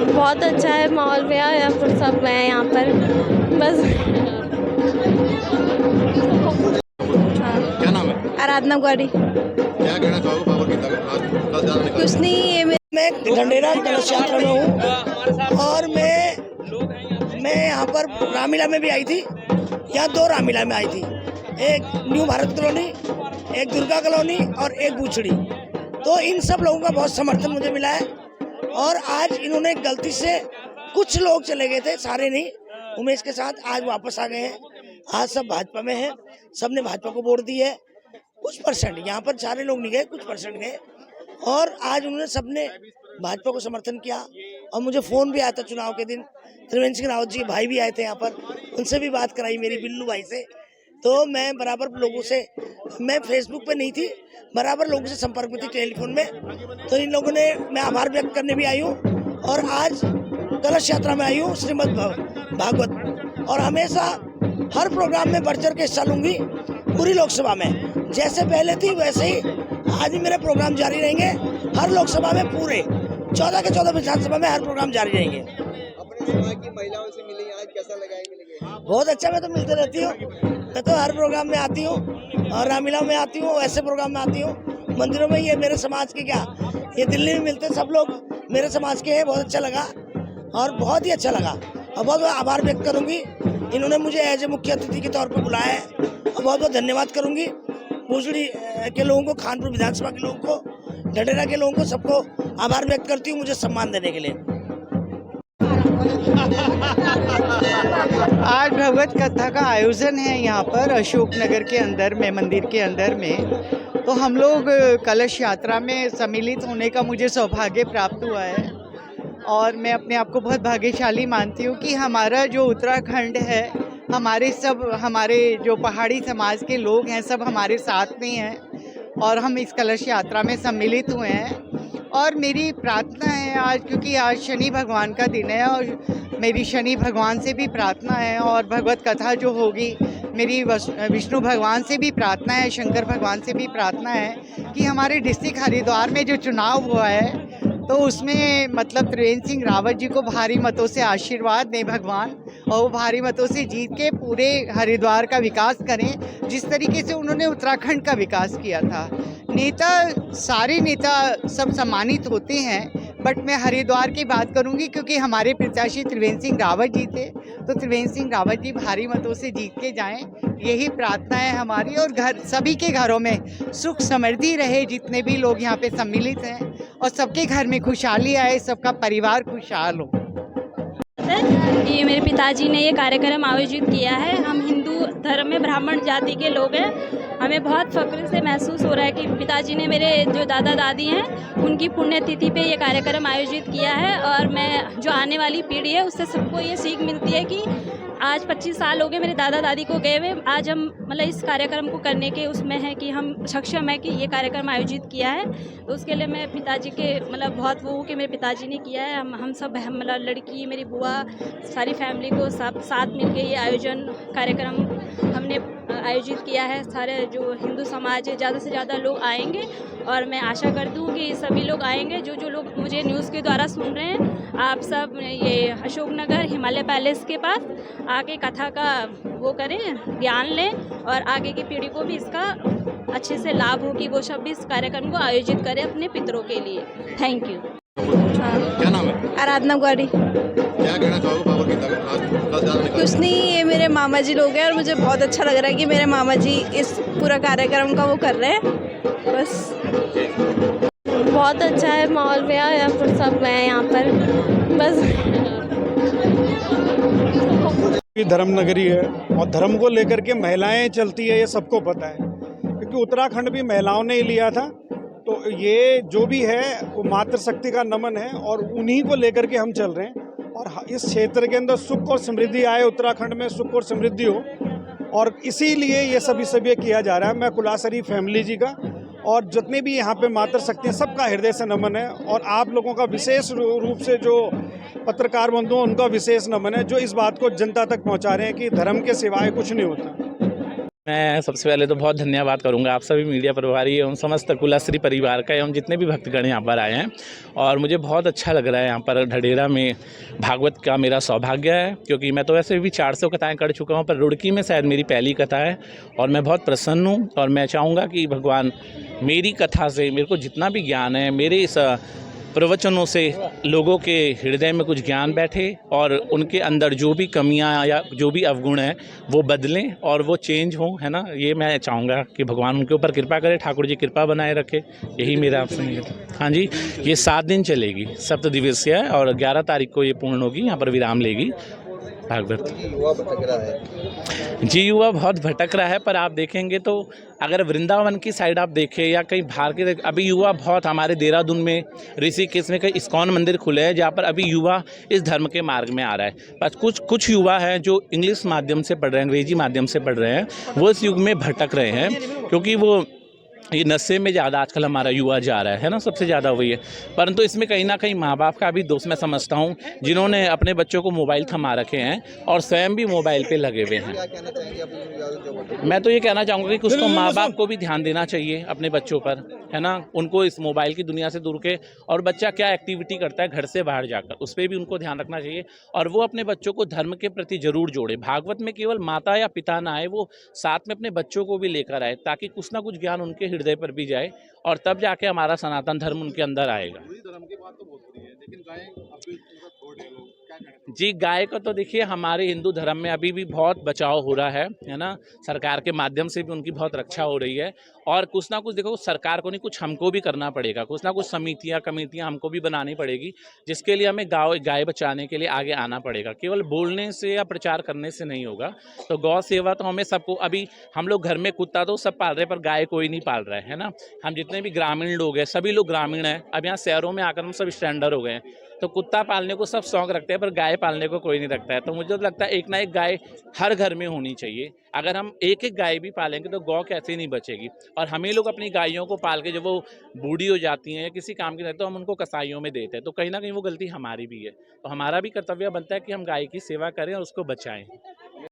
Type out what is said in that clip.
बहुत अच्छा है माहौल भैया, यहाँ पर सब हैं यहाँ पर बस। क्या नाम है? आराधना गुआड़ी। क्या कहना चाहोगे बाबा गीता का आज कल ज्यादा निकल कुछ नहीं, ये मैं ढंढेरा कलश यात्रा में हूँ और मैं यहाँ पर रामलीला में भी आई थी। यहाँ 2 रामलीला में आई थी, एक न्यू भारत कॉलोनी, एक दुर्गा कॉलोनी और एक बूचड़ी। तो इन सब लोगों का बहुत समर्थन मुझे मिला है। और आज इन्होंने गलती से कुछ लोग चले गए थे, सारे नहीं, उमेश के साथ आज वापस आ गए हैं। आज सब भाजपा में है, सबने भाजपा को वोट दी है। कुछ परसेंट यहाँ पर सारे लोग नहीं गए, कुछ परसेंट गए। और आज उन्होंने सबने भाजपा को समर्थन किया। और मुझे फ़ोन भी आया था चुनाव के दिन, त्रिवेंद्र सिंह रावत जी भाई भी आए थे यहाँ पर, उनसे भी बात कराई मेरी बिल्लू भाई से। तो मैं बराबर लोगों से, मैं फेसबुक पे नहीं थी, बराबर लोगों से संपर्क में थी टेलीफोन में। तो इन लोगों ने, मैं आभार व्यक्त करने भी आई हूँ और आज कलश यात्रा में आई हूँ श्रीमद् भागवत। और हमेशा हर प्रोग्राम में बढ़ चढ़ के हिस्सा लूंगी पूरी लोकसभा में। जैसे पहले थी वैसे ही आज भी मेरे प्रोग्राम जारी रहेंगे। हर लोकसभा में पूरे 14 के 14 विधानसभा में हर प्रोग्राम जारी रहेंगे। अपने समाज की महिलाओं से मिली आज, कैसा लगा है मिलके? बहुत अच्छा, मैं तो मिलते रहती हूँ, मैं तो हर प्रोग्राम में आती हूँ और रामलीला में आती हूँ, ऐसे प्रोग्राम में आती हूँ, मंदिरों में। ये मेरे समाज के क्या, ये दिल्ली में मिलते सब लोग मेरे समाज के हैं। बहुत अच्छा लगा और बहुत ही अच्छा लगा और बहुत आभार व्यक्त करूँगी। इन्होंने मुझे एज ए मुख्य अतिथि के तौर पर बुलाया है और बहुत बहुत धन्यवाद करूँगी भोजपुरी के लोगों को, खानपुर विधानसभा के लोगों को, ढंढेरा के लोगों को, सबको आभार व्यक्त करती हूँ मुझे सम्मान देने के लिए। आज भगवत कथा का आयोजन है यहाँ पर अशोक नगर के अंदर में, मंदिर के अंदर में। तो हम लोग कलश यात्रा में सम्मिलित होने का मुझे सौभाग्य प्राप्त हुआ है और मैं अपने आप को बहुत भाग्यशाली मानती हूँ कि हमारा जो उत्तराखंड है, हमारे जो पहाड़ी समाज के लोग हैं, सब हमारे साथ में हैं और हम इस कलश यात्रा में सम्मिलित हुए हैं। और मेरी प्रार्थना है आज, क्योंकि आज शनि भगवान का दिन है और मेरी शनि भगवान से भी प्रार्थना है और भगवत कथा जो होगी, मेरी विष्णु भगवान से भी प्रार्थना है, शंकर भगवान से भी प्रार्थना है कि हमारे डिस्ट्रिक्ट हरिद्वार में जो चुनाव हुआ है तो उसमें मतलब त्रिवेंद्र सिंह रावत जी को भारी मतों से आशीर्वाद दें भगवान और वो भारी मतों से जीत के पूरे हरिद्वार का विकास करें जिस तरीके से उन्होंने उत्तराखंड का विकास किया था। सारे नेता सब सम्मानित होते हैं, बट मैं हरिद्वार की बात करूंगी क्योंकि हमारे प्रत्याशी त्रिवेंद्र सिंह रावत जी थे। तो त्रिवेंद्र सिंह रावत जी भारी मतों से जीत के जाएं, यही प्रार्थना है हमारी। और सभी के घरों में सुख समृद्धि रहे, जितने भी लोग यहाँ पे सम्मिलित हैं, और सबके घर में खुशहाली आए, सबका परिवार खुशहाल हो। ये मेरे पिताजी ने ये कार्यक्रम आयोजित किया है। हम हिंदू धर्म में ब्राह्मण जाति के लोग हैं। हमें बहुत फक्र से महसूस हो रहा है कि पिताजी ने, मेरे जो दादा दादी हैं, उनकी पुण्यतिथि पे ये कार्यक्रम आयोजित किया है। और मैं, जो आने वाली पीढ़ी है, उससे सबको ये सीख मिलती है कि आज 25 साल हो गए मेरे दादा दादी को गए हुए, आज हम मतलब इस कार्यक्रम को करने के उसमें है कि हम सक्षम है कि ये कार्यक्रम आयोजित किया है। तो उसके लिए मैं पिताजी के मतलब बहुत वो हूँ कि मेरे पिताजी ने किया है। हम सब मतलब लड़की, मेरी बुआ, सारी फैमिली को सब साथ मिलके ये कार्यक्रम हमने आयोजित किया है। सारे जो हिंदू समाज है, ज़्यादा से ज़्यादा लोग आएंगे और मैं आशा करती हूँ कि सभी लोग आएंगे। जो लोग मुझे न्यूज़ के द्वारा सुन रहे हैं, आप सब ये अशोकनगर हिमालय पैलेस के पास आके कथा का वो करें, ज्ञान लें और आगे की पीढ़ी को भी इसका अच्छे से लाभ हो कि वो सब भी इस कार्यक्रम को आयोजित करें अपने पितरों के लिए। Thank you. क्या नाम है? आराधना गुआड़ी। क्या कहना चाहोगे बाबा गीता का आज कल ज्यादा निकल? कुछ नहीं, ये मेरे मामा जी लोग हैं और मुझे बहुत अच्छा लग रहा है कि मेरे मामा जी इस पूरा कार्यक्रम का वो कर रहे हैं। बस बहुत अच्छा है माहौल भैया, यहाँ पर सब हैं यहाँ पर बस। धर्म नगरी है और धर्म को लेकर के महिलाएं चलती है, ये सबको पता है, क्योंकि उत्तराखंड भी महिलाओं ने ही लिया था। तो ये जो भी है वो मातृशक्ति का नमन है और उन्हीं को लेकर के हम चल रहे हैं। और इस क्षेत्र के अंदर सुख और समृद्धि आए, उत्तराखंड में सुख और समृद्धि हो, और इसीलिए ये सभी किया जा रहा है। मैं कुलासरी फैमिली जी का और जितने भी यहाँ पे मातृशक्ति हैं, सबका हृदय से नमन है। और आप लोगों का विशेष रूप से जो पत्रकार बंधु, उनका विशेष नमन है, जो इस बात को जनता तक पहुँचा रहे हैं कि धर्म के सिवाय कुछ नहीं होता। मैं सबसे पहले तो बहुत धन्यवाद करूंगा आप सभी मीडिया प्रभारी एवं समस्त कुलाश्री परिवार का एवं जितने भी भक्तगण यहाँ पर आए हैं। और मुझे बहुत अच्छा लग रहा है यहाँ पर ढढेरा में भागवत का मेरा सौभाग्य है, क्योंकि मैं तो वैसे भी 400 कथाएं कर चुका हूँ, पर रुड़की में शायद मेरी पहली कथा है और मैं बहुत प्रसन्न हूँ। और मैं चाहूँगा कि भगवान मेरी कथा से मेरे को जितना भी ज्ञान है, मेरे इस प्रवचनों से लोगों के हृदय में कुछ ज्ञान बैठे और उनके अंदर जो भी कमियां या जो भी अवगुण हैं वो बदलें और वो चेंज हों, है ना। ये मैं चाहूँगा कि भगवान उनके ऊपर कृपा करे, ठाकुर जी कृपा बनाए रखे। यही मेरा आपसे निवेदन। हाँ जी, ये 7 दिन चलेगी, 7 दिवसीय है और 11 तारीख को ये पूर्ण होगी, यहाँ पर विराम लेगी भागवत। युवा भटक रहा है। जी, युवा बहुत भटक रहा है, पर आप देखेंगे तो अगर वृंदावन की साइड आप देखें या कहीं बाहर के, अभी युवा बहुत, हमारे देहरादून में, ऋषिकेश में कई इस्कॉन मंदिर खुले हैं जहाँ पर अभी युवा इस धर्म के मार्ग में आ रहा है। पर कुछ युवा हैं जो इंग्लिश माध्यम से पढ़ रहे हैं, अंग्रेजी माध्यम से पढ़ रहे हैं, वो इस युग में भटक रहे हैं, क्योंकि वो ये नशे में ज़्यादा आजकल हमारा युवा जा रहा है ना, सबसे ज़्यादा वही है। परंतु इसमें कहीं ना कहीं माँ बाप का भी दोष मैं समझता हूँ, जिन्होंने अपने बच्चों को मोबाइल थमा रखे हैं और स्वयं भी मोबाइल पे लगे हुए हैं। क्या कहना चाहेंगे अपने युवाओं जो भटक मैं तो ये कहना चाहूँगा कि कुछ तो माँ बाप को भी ध्यान देना चाहिए अपने बच्चों पर, है ना, उनको इस मोबाइल की दुनिया से दूर के, और बच्चा क्या एक्टिविटी करता है घर से बाहर जाकर, उस पर भी उनको ध्यान रखना चाहिए। और वो अपने बच्चों को धर्म के प्रति जरूर जोड़े। भागवत में केवल माता या पिता ना आए, वो साथ में अपने बच्चों को भी लेकर आए, ताकि कुछ ना कुछ ज्ञान उनके हृदय पर भी जाए और तब जाके हमारा सनातन धर्म उनके अंदर आएगा। धर्म की बात तो बहुत बुरी है, लेकिन गाय अभी छोड़ रहे लोग, क्या कहना चाहिए? जी, गाय का तो देखिए हमारे हिंदू धर्म में अभी भी बहुत बचाव हो रहा है ना। सरकार के माध्यम से भी उनकी बहुत रक्षा हो रही है, और कुछ ना कुछ देखो, सरकार को नहीं, कुछ हमको भी करना पड़ेगा, कुछ ना कुछ समितियां कमेटियां हमको भी बनानी पड़ेगी, जिसके लिए हमें गाय बचाने के लिए आगे आना पड़ेगा। केवल बोलने से या प्रचार करने से नहीं होगा। तो गौ सेवा तो हमें सबको, अभी हम लोग घर में कुत्ता तो सब पाल रहे हैं, पर गाय कोई नहीं पाल रहा है ना। हम जितने भी ग्रामीण लोग हैं, सभी लोग ग्रामीण हैं, अब यहाँ शहरों में आकर हम सब स्टैंडर्ड हो गए हैं। तो कुत्ता पालने को सब शौक रखते हैं, पर गाय पालने को कोई नहीं रखता है। तो मुझे तो लगता है एक ना एक गाय हर घर में होनी चाहिए। अगर हम एक एक गाय भी पालेंगे तो गौ कैसे नहीं बचेगी। और हमें लोग अपनी गायों को पाल के जब वो बूढ़ी हो जाती हैं या किसी काम की नहीं, तो हम उनको कसाईयों में देते हैं, तो कहीं ना कहीं वो गलती हमारी भी है। तो हमारा भी कर्तव्य बनता है कि हम गाय की सेवा करें और उसको बचाएं।